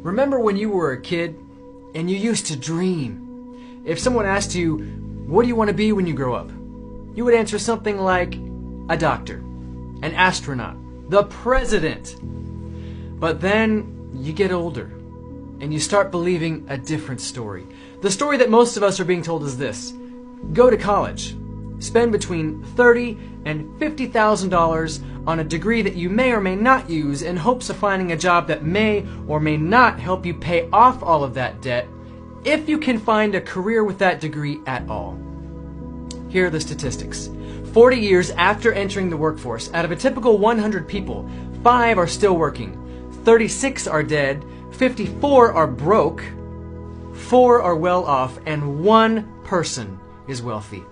Remember when you were a kid and you used to dream? If someone asked you, what do you want to be when you grow up? You would answer something like a doctor, an astronaut, the president. But then you get older and you start believing a different story. The story that most of us are being told is this: go to college, spend between $30,000 and $50,000 on a degree that you may or may not use in hopes of finding a job that may or may not help you pay off all of that debt, if you can find a career with that degree at all. Here are the statistics. 40 years after entering the workforce, out of a typical 100 people, 5 are still working, 36 are dead, 54 are broke, 4 are well off, and 1 person is wealthy.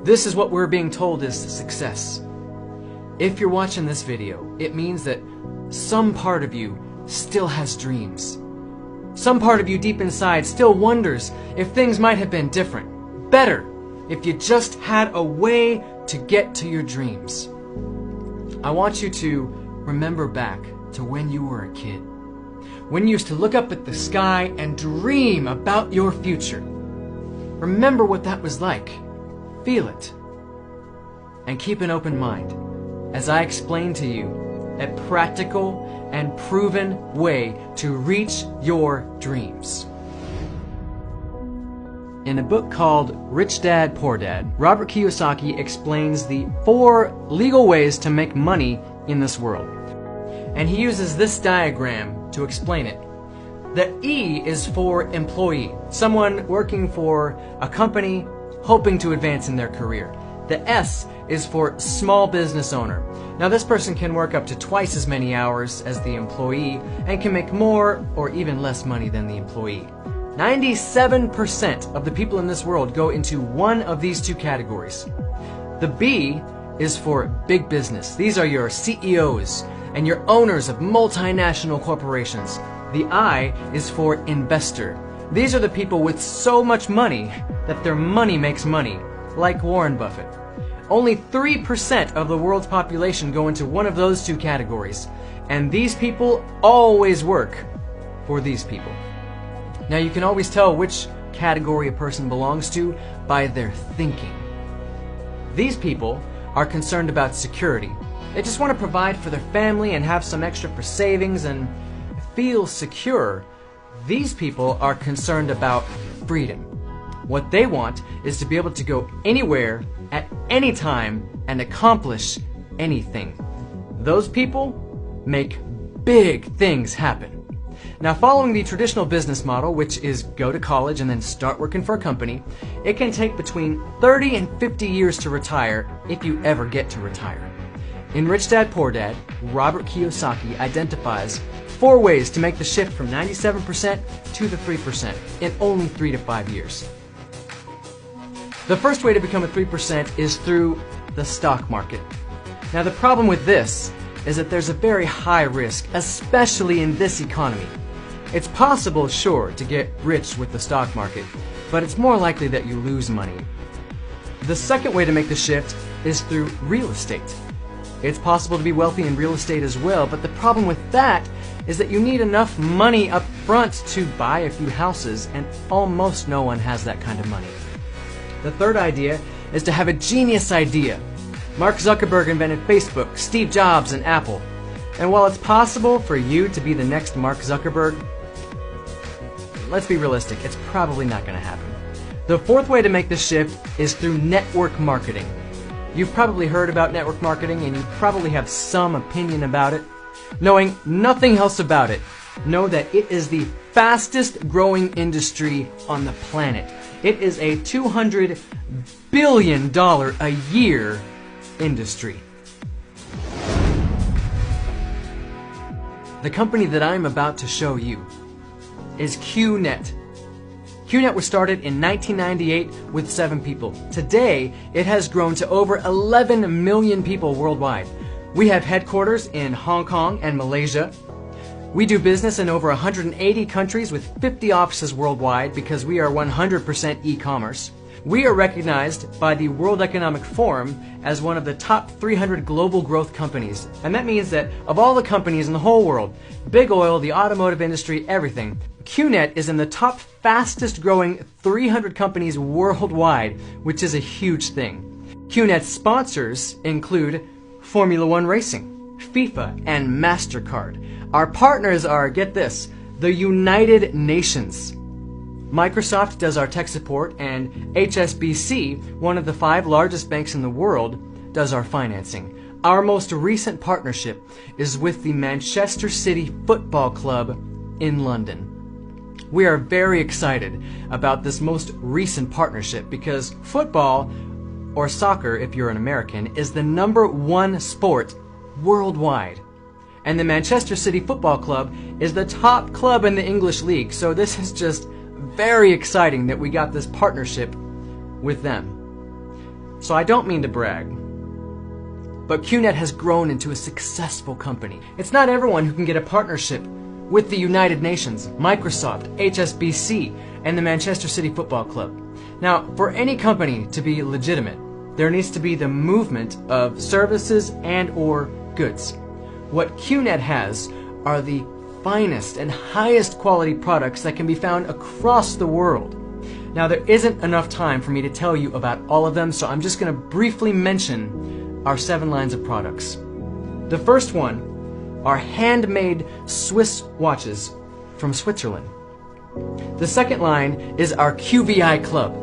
This is what we're being told is success. If you're watching this video, it means that some part of you still has dreams. Some part of you deep inside still wonders if things might have been different, better, if you just had a way to get to your dreams. I want you to remember back to when you were a kid, when you used to look up at the sky and dream about your future. Remember what that was like. Feel it. And keep an open mind as I explain to you a practical and proven way to reach your dreams. In a book called Rich Dad, Poor Dad, Robert Kiyosaki explains the 4 legal ways to make money in this world. And he uses this diagram to explain it. The E is for employee, someone working for a company hoping to advance in their career. The S is for small business owner. Now this person can work up to twice as many hours as the employee and can make more or even less money than the employee. 97% of the people in this world go into one of these 2 categories. The B is for big business. These are your CEOs and your owners of multinational corporations. The I is for investor. These are the people with so much money that their money makes money, like Warren Buffett. Only 3% of the world's population go into one of those 2 categories, and these people always work for these people. Now you can always tell which category a person belongs to by their thinking. These people are concerned about security. They just want to provide for their family and have some extra for savings and feel secure. These people are concerned about freedom. What they want is to be able to go anywhere at any time and accomplish anything. Those people make big things happen. Now, following the traditional business model, which is go to college and then start working for a company, it can take between 30 and 50 years to retire if you ever get to retire. In Rich Dad, Poor Dad, Robert Kiyosaki identifies 4 ways to make the shift from 97% to the 3% in only 3 to 5 years. The first way to become a 3% is through the stock market. Now, the problem with this is that there's a very high risk, especially in this economy. It's possible, sure, to get rich with the stock market, but it's more likely that you lose money. The second way to make the shift is through real estate. It's possible to be wealthy in real estate as well, but the problem with that is that you need enough money up front to buy a few houses, and almost no one has that kind of money. The third idea is to have a genius idea. Mark Zuckerberg invented Facebook, Steve Jobs, and Apple. And while it's possible for you to be the next Mark Zuckerberg, let's be realistic, it's probably not going to happen. The fourth way to make this shift is through network marketing. You've probably heard about network marketing and you probably have some opinion about it. Knowing nothing else about it, know that it is the fastest growing industry on the planet. It is a $200 billion a year industry. The company that I'm about to show you is QNet. QNet was started in 1998 with 7 people. Today, it has grown to over 11 million people worldwide. We have headquarters in Hong Kong and Malaysia. We do business in over 180 countries with 50 offices worldwide because we are 100% e-commerce. We are recognized by the World Economic Forum as one of the top 300 global growth companies. And that means that of all the companies in the whole world, big oil, the automotive industry, everything, QNet is in the top fastest growing 300 companies worldwide, which is a huge thing. QNet's sponsors include Formula One Racing, FIFA, and MasterCard. Our partners are, get this, the United Nations. Microsoft does our tech support, and HSBC, one of the 5 largest banks in the world, does our financing. Our most recent partnership is with the Manchester City Football Club in London. We are very excited about this most recent partnership because football, or soccer if you're an American, is the #1 sport worldwide. And the Manchester City Football Club is the top club in the English League, so this is just very exciting that we got this partnership with them. So I don't mean to brag, but QNet has grown into a successful company. It's not everyone who can get a partnership with the United Nations, Microsoft, HSBC, and the Manchester City Football Club. Now, for any company to be legitimate, there needs to be the movement of services and or goods. What QNet has are the finest and highest quality products that can be found across the world. Now, there isn't enough time for me to tell you about all of them, so I'm just going to briefly mention our 7 lines of products. The first one are handmade Swiss watches from Switzerland. The second line is our QVI Club.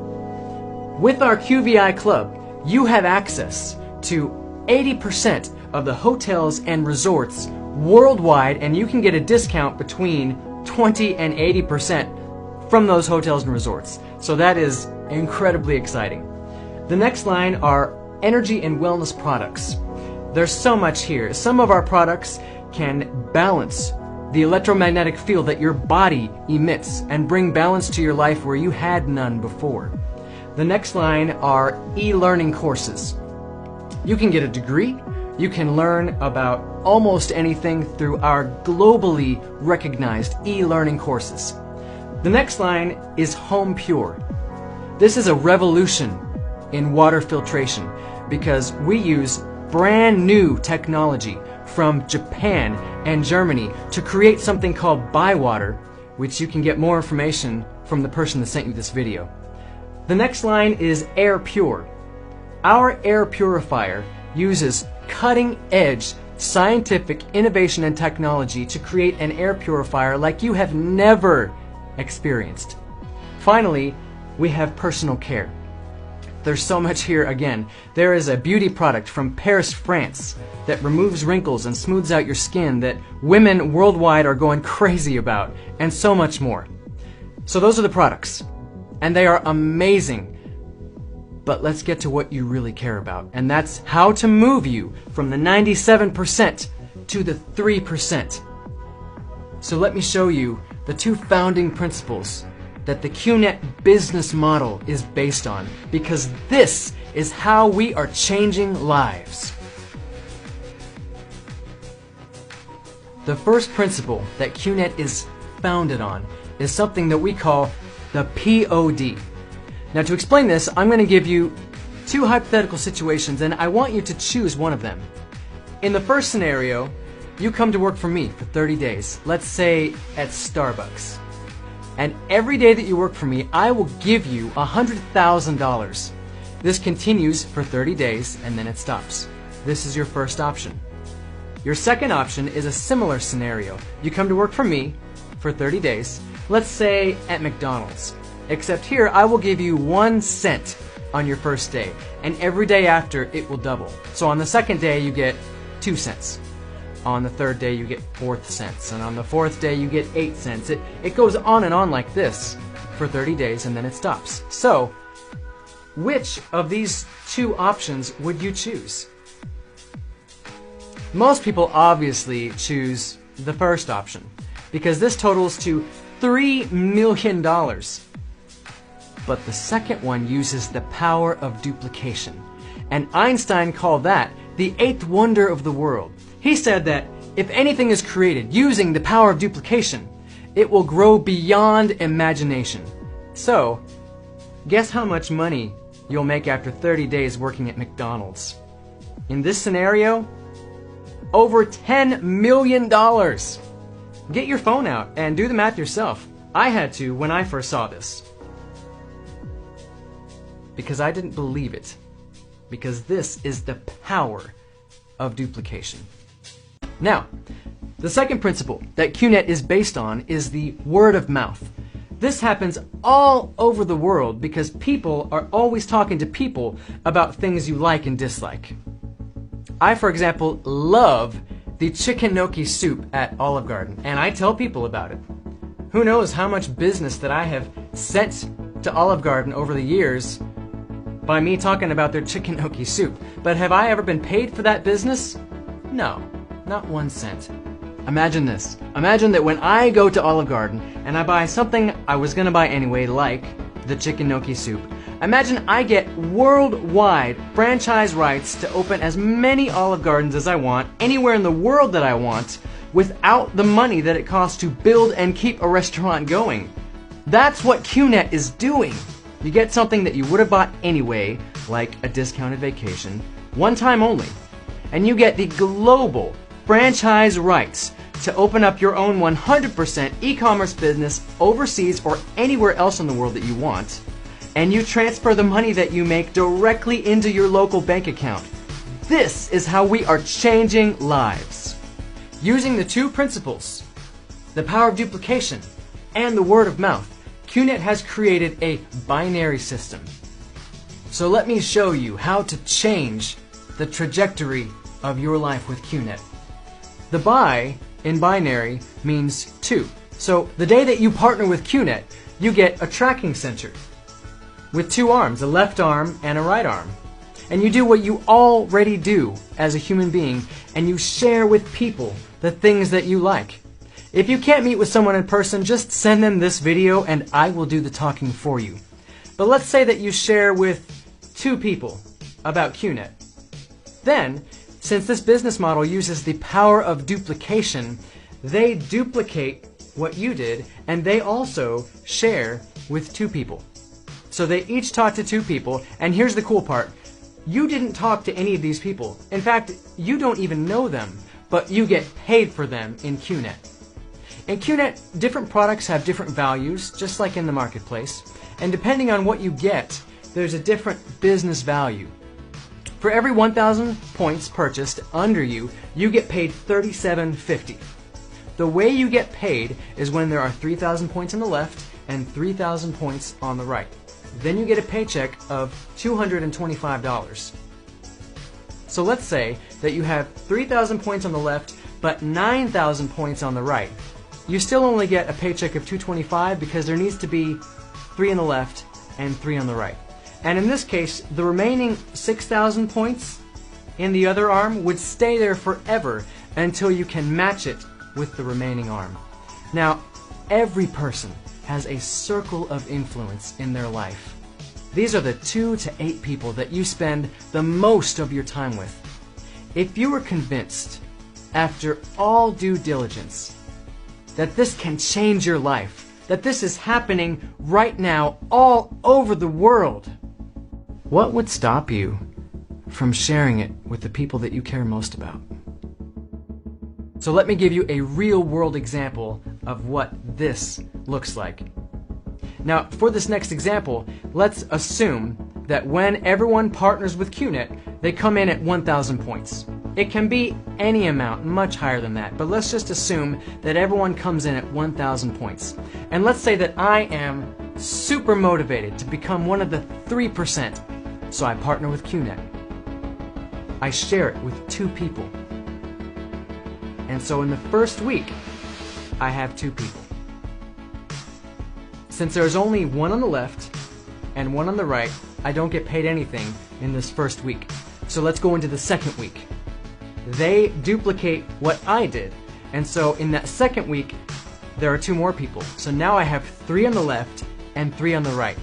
With our QVI Club, you have access to 80% of the hotels and resorts worldwide, and you can get a discount between 20 and 80% from those hotels and resorts. So that is incredibly exciting. The next line are energy and wellness products. There's so much here. Some of our products can balance the electromagnetic field that your body emits and bring balance to your life where you had none before. The next line are e-learning courses. You can get a degree. You can learn about almost anything through our globally recognized e-learning courses. The next line is Home Pure. This is a revolution in water filtration because we use brand new technology from Japan and Germany to create something called Bywater, which you can get more information from the person that sent you this video. The next line is Air Pure. Our air purifier uses cutting-edge scientific innovation and technology to create an air purifier like you have never experienced. Finally, we have personal care. There's so much here again. There is a beauty product from Paris, France that removes wrinkles and smooths out your skin that women worldwide are going crazy about, and so much more. So those are the products, and they are amazing. But let's get to what you really care about, and that's how to move you from the 97% to the 3%. So let me show you the 2 founding principles that the QNet business model is based on, because this is how we are changing lives. The first principle that QNet is founded on is something that we call the POD. Now, to explain this, I'm going to give you 2 hypothetical situations, and I want you to choose one of them. In the first scenario, you come to work for me for 30 days, let's say at Starbucks. And every day that you work for me, I will give you $100,000. This continues for 30 days, and then it stops. This is your first option. Your second option is a similar scenario. You come to work for me for 30 days, let's say at McDonald's. Except here, I will give you 1 cent on your first day, and every day after, it will double. So on the second day, you get 2 cents. On the third day, you get 4 cents, and on the 4th day, you get 8 cents. It goes on and on like this for 30 days, and then it stops. So, which of these 2 options would you choose? Most people obviously choose the first option, because this totals to $3 million. But the second one uses the power of duplication. And Einstein called that the 8th wonder of the world. He said that if anything is created using the power of duplication, it will grow beyond imagination. So, Guess how much money you'll make after 30 days working at McDonald's? In this scenario, over $10 million. Get your phone out and do the math yourself. I had to when I first saw this. Because I didn't believe it. Because this is the power of duplication. Now, the second principle that QNet is based on is the word of mouth. This happens all over the world because people are always talking to people about things you like and dislike. I, for example, love the chicken gnocchi soup at Olive Garden, and I tell people about it. Who knows how much business that I have sent to Olive Garden over the years by me talking about their chicken gnocchi soup. But have I ever been paid for that business? No, not 1 cent. Imagine this. Imagine that when I go to Olive Garden and I buy something I was going to buy anyway, like the chicken gnocchi soup. Imagine I get worldwide franchise rights to open as many Olive Gardens as I want, anywhere in the world that I want, without the money that it costs to build and keep a restaurant going. That's what QNet is doing. You get something that you would have bought anyway, like a discounted vacation, one time only, and you get the global franchise rights to open up your own 100% e-commerce business overseas or anywhere else in the world that you want, and you transfer the money that you make directly into your local bank account. This is how we are changing lives. Using the two principles, the power of duplication and the word of mouth, QNet has created a binary system. So let me show you how to change the trajectory of your life with QNet. The bi in binary means 2. So the day that you partner with QNet, you get a tracking center with 2 arms, a left arm and a right arm. And you do what you already do as a human being, and you share with people the things that you like. If you can't meet with someone in person, just send them this video and I will do the talking for you. But let's say that you share with 2 people about QNet. Then, since this business model uses the power of duplication, they duplicate what you did and they also share with 2 people. So they each talk to 2 people, and here's the cool part. You didn't talk to any of these people. In fact, you don't even know them, but you get paid for them in QNet. In QNet, different products have different values, just like in the marketplace, and depending on what you get, there's a different business value. For every 1,000 points purchased under you, you get paid $37.50. The way you get paid is when there are 3,000 points on the left and 3,000 points on the right. Then you get a paycheck of $225. So let's say that you have 3,000 points on the left, but 9,000 points on the right. You still only get a paycheck of $225 because there needs to be 3 on the left and 3 on the right. And in this case, the remaining 6,000 points in the other arm would stay there forever until you can match it with the remaining arm. Now, every person has a circle of influence in their life. These are the 2 to 8 people that you spend the most of your time with. If you were convinced, after all due diligence, that this can change your life, that this is happening right now all over the world, what would stop you from sharing it with the people that you care most about? So let me give you a real-world example of what this looks like. Now, for this next example, let's assume that when everyone partners with QNet, they come in at 1,000 points. It can be any amount, much higher than that, but let's just assume that everyone comes in at 1,000 points. And let's say that I am super motivated to become one of the 3%, so I partner with QNet. I share it with 2 people. And so in the first week, I have 2 people. Since there's only 1 on the left and 1 on the right, I don't get paid anything in this first week. So let's go into the second week. They duplicate what I did, and so in that second week, there are 2 more people. So now I have 3 on the left and 3 on the right.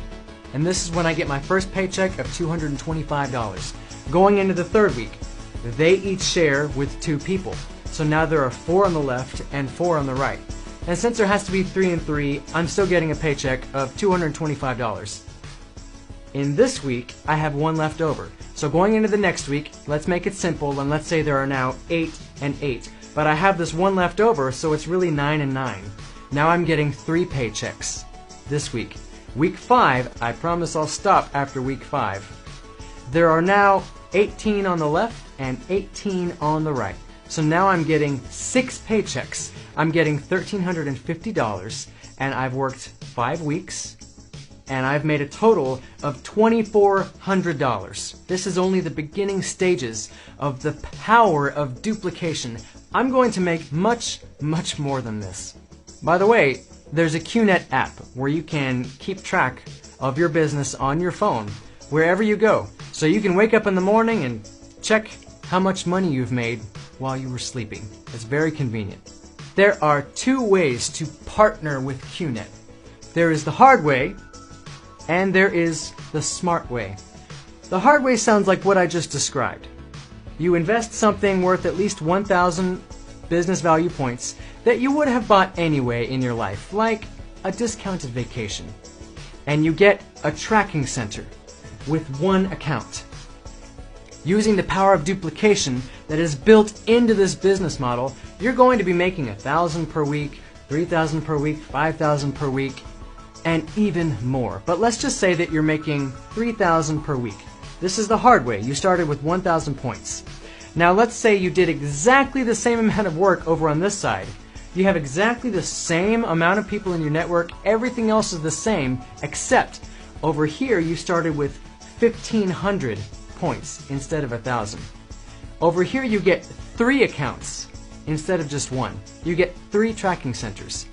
And this is when I get my first paycheck of $225. Going into the third week, they each share with 2 people. So now there are 4 on the left and 4 on the right. And since there has to be 3 and 3, I'm still getting a paycheck of $225. in this week, I have 1 left over. So going into the next week, let's make it simple, and let's say there are now 8 and 8. But I have this 1 left over, so it's really 9 and 9. Now I'm getting 3 paychecks this week. Week 5, I promise I'll stop after week 5. There are now 18 on the left and 18 on the right. So now I'm getting 6 paychecks. I'm getting $1,350, and I've worked 5 weeks, and I've made a total of $2,400. This is only the beginning stages of the power of duplication. I'm going to make much, much more than this. By the way, there's a QNet app where you can keep track of your business on your phone wherever you go. So you can wake up in the morning and check how much money you've made while you were sleeping. It's very convenient. There are 2 ways to partner with QNet. There is the hard way, and there is the smart way. The hard way sounds like what I just described. You invest something worth at least 1,000 business value points that you would have bought anyway in your life, like a discounted vacation. And you get a tracking center with 1 account. Using the power of duplication that is built into this business model, you're going to be making 1,000 per week, 3,000 per week, 5,000 per week, and even more. But let's just say that you're making 3,000 per week. This is the hard way. You started with 1,000 points. Now let's say you did exactly the same amount of work over on this side. You have exactly the same amount of people in your network. Everything else is the same, except over here you started with 1,500 points instead of 1,000. Over here you get 3 accounts instead of just 1. You get 3 tracking centers.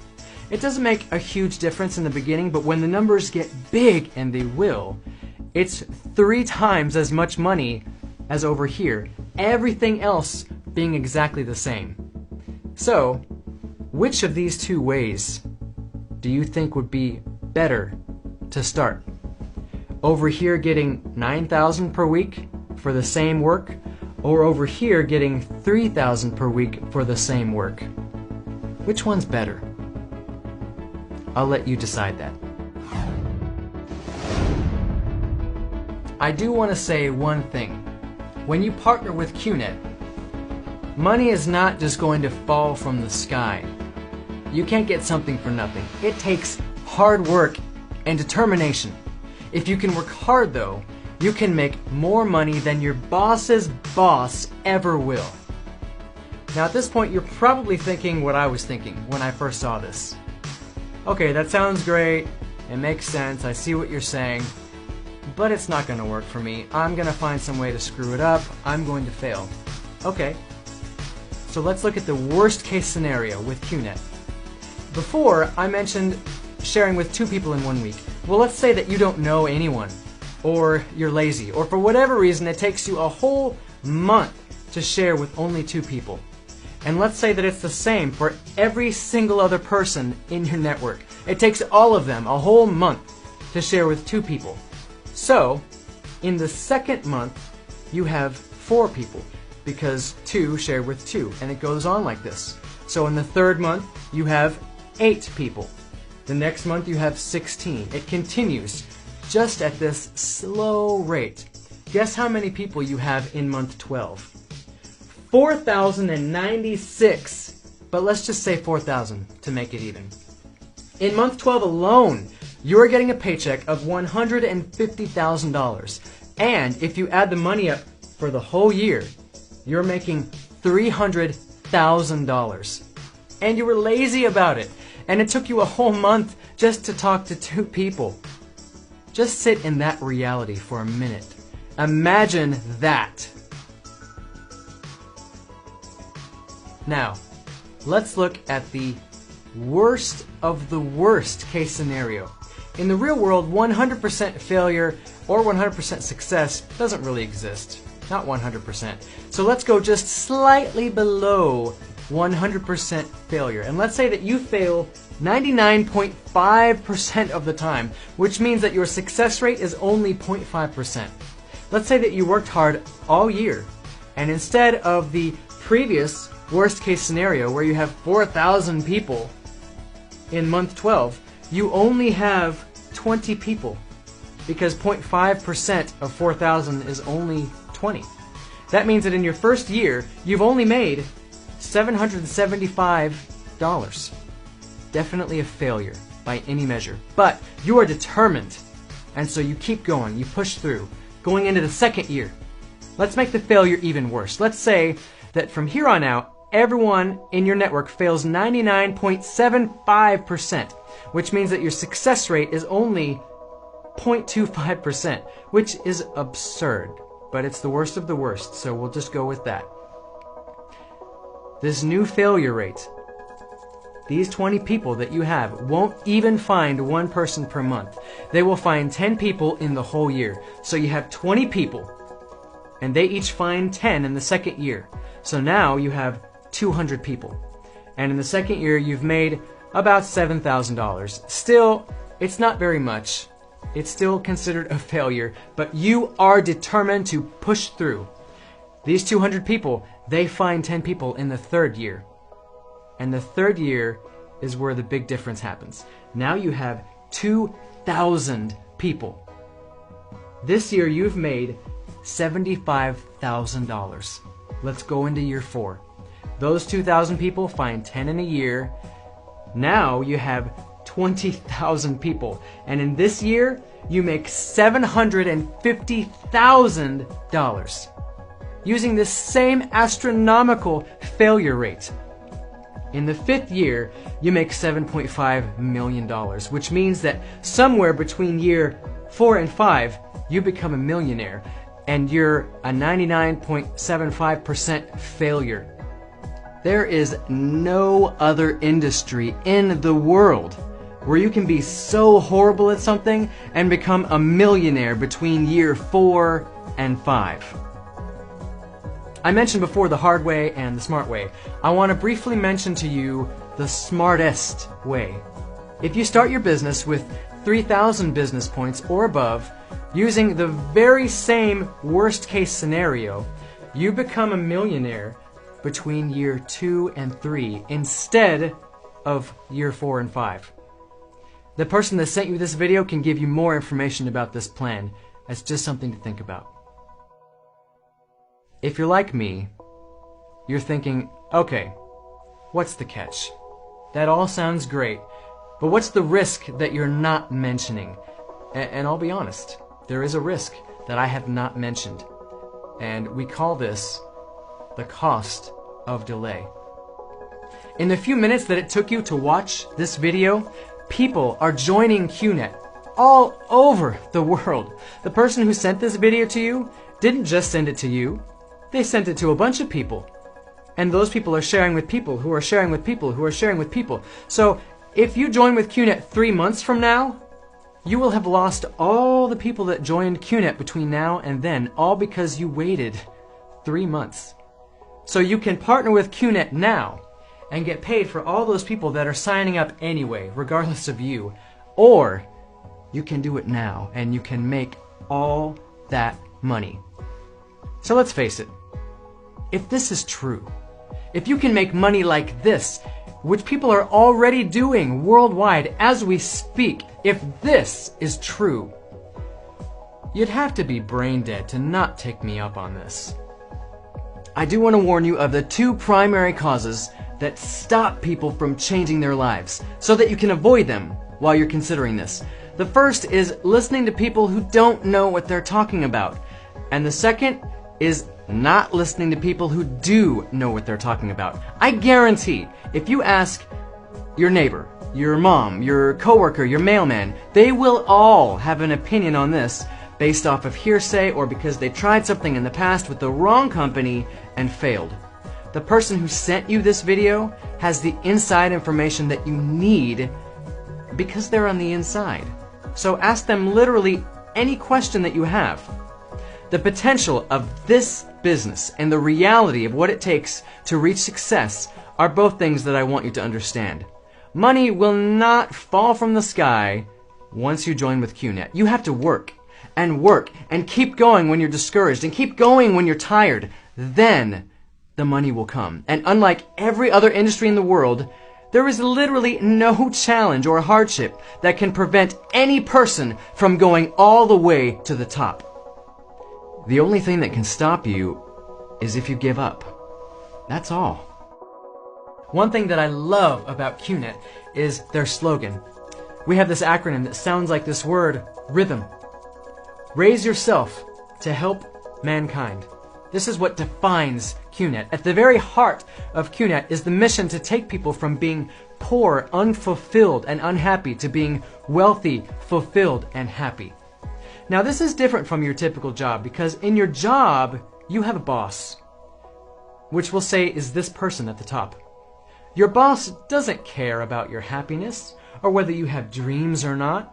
It doesn't make a huge difference in the beginning, but when the numbers get big, and they will, it's 3 times as much money as over here, everything else being exactly the same. So, which of these 2 ways do you think would be better to start? Over here getting 9,000 per week for the same work, or over here getting 3,000 per week for the same work? Which one's better? I'll let you decide that. I do want to say one thing. When you partner with QNet, money is not just going to fall from the sky. You can't get something for nothing. It takes hard work and determination. If you can work hard though, you can make more money than your boss's boss ever will. Now at this point you're probably thinking what I was thinking when I first saw this. Okay, that sounds great, it makes sense, I see what you're saying, but it's not going to work for me. I'm going to find some way to screw it up, I'm going to fail. Okay, so let's look at the worst case scenario with QNet. Before, I mentioned sharing with 2 people in 1 week. Well, let's say that you don't know anyone, or you're lazy, or for whatever reason it takes you a whole month to share with only 2 people. And let's say that it's the same for every single other person in your network. It takes all of them a whole month to share with 2 people. So, in the second month, you have 4 people, because 2 share with 2, and it goes on like this. So in the third month, you have 8 people. The next month, you have 16. It continues just at this slow rate. Guess how many people you have in month 12? 4,096, but let's just say 4,000 to make it even. In month 12 alone, you're getting a paycheck of $150,000. And if you add the money up for the whole year, you're making $300,000. And you were lazy about it, and it took you a whole month just to talk to 2 people. Just sit in that reality for a minute. Imagine that. Now, let's look at the worst of the worst case scenario. In the real world, 100% failure or 100% success doesn't really exist. Not 100%. So let's go just slightly below 100% failure. And let's say that you fail 99.5% of the time, which means that your success rate is only 0.5%. Let's say that you worked hard all year, and instead of the previous worst case scenario where you have 4,000 people in month 12, you only have 20 people. because 0.5% of 4,000 is only 20. That means that in your first year, you've only made $775. Definitely a failure by any measure. But you are determined, and so you keep going, you push through. Going into the second year, let's make the failure even worse. Let's say that from here on out, everyone in your network fails 99.75%, which means that your success rate is only 0.25%, which is absurd, but it's the worst of the worst, so we'll just go with that. This new failure rate, these 20 people that you have won't even find one person per month. They will find 10 people in the whole year. So you have 20 people, and they each find 10 in the second year. So now you have 200 people. And in the second year, you've made about $7,000. Still, it's not very much. It's still considered a failure, but you are determined to push through. These 200 people, they find 10 people in the third year. And the third year is where the big difference happens. Now you have 2,000 people. This year you've made $75,000. Let's go into year 4. Those 2,000 people find 10 in a year. Now you have 20,000 people. And in this year, you make $750,000 using this same astronomical failure rate. In the 5th year, you make $7.5 million, which means that somewhere between year 4 and 5, you become a millionaire, and you're a 99.75% failure. There is no other industry in the world where you can be so horrible at something and become a millionaire between year 4 and 5. I mentioned before the hard way and the smart way. I want to briefly mention to you the smartest way. If you start your business with 3,000 business points or above, using the very same worst case scenario, you become a millionaire between year 2 and 3 instead of year 4 and 5. The person that sent you this video can give you more information about this plan. That's just something to think about. If you're like me, you're thinking, okay, what's the catch? That all sounds great, but what's the risk that you're not mentioning? And I'll be honest, there is a risk that I have not mentioned. And we call this the cost of delay. In the few minutes that it took you to watch this video, people are joining QNet all over the world. The person who sent this video to you didn't just send it to you. They sent it to a bunch of people. And those people are sharing with people who are sharing with people who are sharing with people. So if you join with QNet 3 months from now, you will have lost all the people that joined QNet between now and then, all because you waited 3 months. So you can partner with QNet now and get paid for all those people that are signing up anyway, regardless of you. Or you can do it now and you can make all that money. So let's face it. If this is true, if you can make money like this, which people are already doing worldwide as we speak, if this is true, you'd have to be brain dead to not take me up on this. I do want to warn you of the 2 primary causes that stop people from changing their lives, so that you can avoid them while you're considering this. The first is listening to people who don't know what they're talking about. And the second is not listening to people who do know what they're talking about. I guarantee, if you ask your neighbor, your mom, your coworker, your mailman, they will all have an opinion on this based off of hearsay or because they tried something in the past with the wrong company and failed. The person who sent you this video has the inside information that you need because they're on the inside. So ask them literally any question that you have. The potential of this business and the reality of what it takes to reach success are both things that I want you to understand. Money will not fall from the sky once you join with QNet. You have to work and keep going when you're discouraged and keep going when you're tired. Then the money will come. And unlike every other industry in the world, There is literally no challenge or hardship that can prevent any person from going all the way to the top. The only thing that can stop you is if you give up. That's all. One thing that I love about QNet is their slogan. We have this acronym that sounds like this word, rhythm. Raise yourself to help mankind. This is what defines QNet. At the very heart of QNet is the mission to take people from being poor, unfulfilled, and unhappy to being wealthy, fulfilled, and happy. Now, this is different from your typical job because in your job, you have a boss, which we'll say is this person at the top. Your boss doesn't care about your happiness or whether you have dreams or not.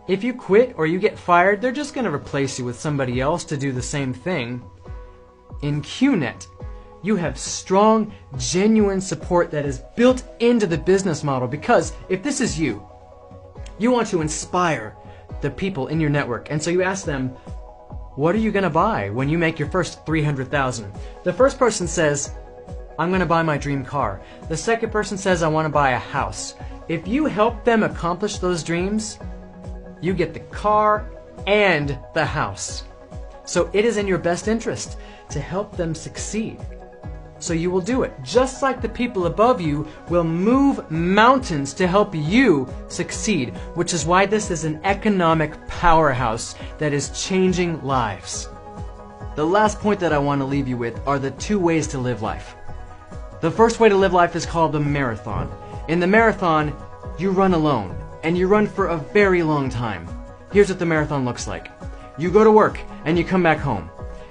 If you quit or you get fired, they're just going to replace you with somebody else to do the same thing. In QNet, you have strong, genuine support that is built into the business model because if this is you, you want to inspire the people in your network. And so you ask them, what are you going to buy when you make your first $300,000? The first person says, I'm going to buy my dream car. The second person says, I want to buy a house. If you help them accomplish those dreams, you get the car and the house. So it is in your best interest to help them succeed. So you will do it, just like the people above you will move mountains to help you succeed, which is why this is an economic powerhouse that is changing lives. The last point that I want to leave you with are the two ways to live life. The first way to live life is called the marathon. In the marathon, you run alone, and you run for a very long time. Here's what the marathon looks like. You go to work, and you come back home.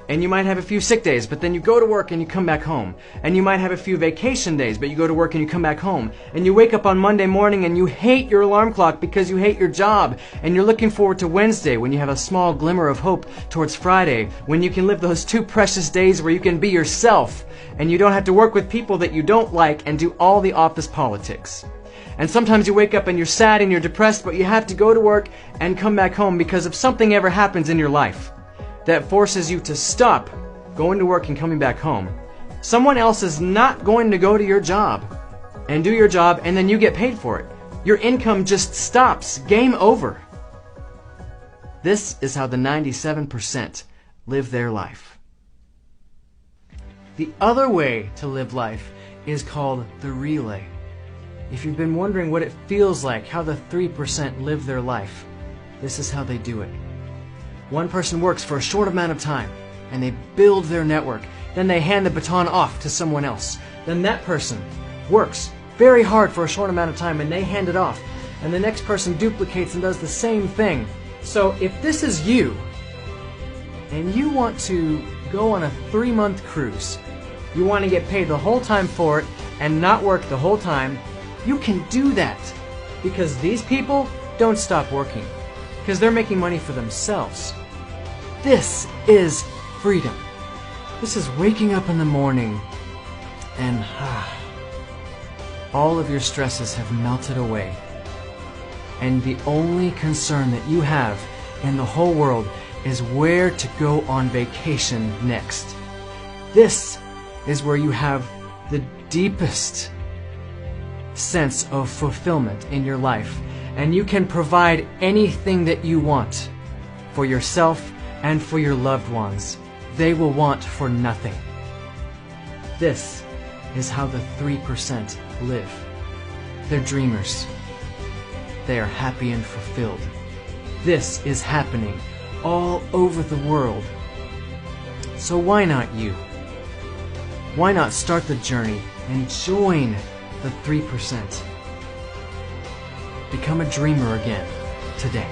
And you might have a few sick days, but then you go to work and you come back home. And you might have a few vacation days, but you go to work and you come back home. And you wake up on Monday morning and you hate your alarm clock because you hate your job. And you're looking forward to Wednesday when you have a small glimmer of hope towards Friday, when you can live those 2 precious days where you can be yourself and you don't have to work with people that you don't like and do all the office politics. And sometimes you wake up and you're sad and you're depressed, but you have to go to work and come back home because if something ever happens in your life that forces you to stop going to work and coming back home, someone else is not going to go to your job and do your job and then you get paid for it. Your income just stops. Game over. This is how the 97% live their life. The other way to live life is called the relay. If you've been wondering what it feels like, how the 3% live their life, this is how they do it. One person works for a short amount of time, and they build their network. Then they hand the baton off to someone else. Then that person works very hard for a short amount of time, and they hand it off. And the next person duplicates and does the same thing. So if this is you, and you want to go on a 3-month cruise, you want to get paid the whole time for it, and not work the whole time, you can do that. Because these people don't stop working. Because they're making money for themselves. This is freedom. This is waking up in the morning and all of your stresses have melted away. And the only concern that you have in the whole world is where to go on vacation next. This is where you have the deepest sense of fulfillment in your life. And you can provide anything that you want for yourself and for your loved ones. They will want for nothing. This is how the 3% live. They're dreamers. They are happy and fulfilled. This is happening all over the world. So why not you? Why not start the journey and join the 3%? Become a dreamer again today.